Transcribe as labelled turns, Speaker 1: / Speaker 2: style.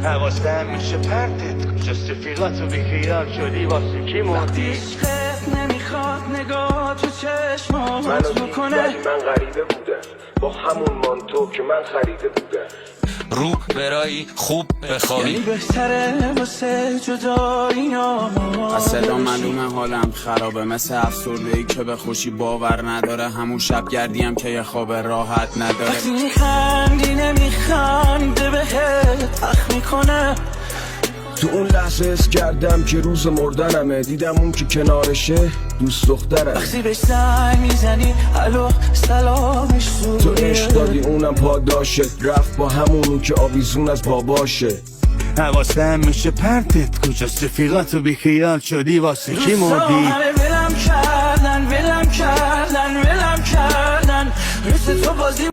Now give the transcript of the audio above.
Speaker 1: حواسم میشه پرتت کجاست رفیقاتو بیخیال شدی واسه کی مردی
Speaker 2: عشقت نمیخواد نگاه تو چشمات بکنه
Speaker 3: ولی من غریبه بودم با همون مانتو که من خریده بودم
Speaker 4: رو برایی خوب بخوابی
Speaker 2: یعنی بهتره واسه جدایی نامو
Speaker 5: از صدا معلومه حالم خرابه مثل افسرده‌ای که به خوشی باور نداره همون شب گردیم که یه خواب راحت نداره
Speaker 2: وقتی میخندی نمیخنده بهت اخ میکنه
Speaker 3: تو اون لحظه حس کردم که روز مردنمه دیدم اون که کنارشه دوست دخترم
Speaker 2: وقتی بهش زنگ میزنی الو سلامش
Speaker 3: تو
Speaker 2: زوده
Speaker 3: عشق دادی اونم پاداشت رفت با همونو که آویزون از باباشه
Speaker 1: حواسم میشه پرتت کجاست رفیقاتو بیخیال شدی واسه کی
Speaker 2: دوستان
Speaker 1: مردی
Speaker 2: همه ولم کردن مثل تو بازی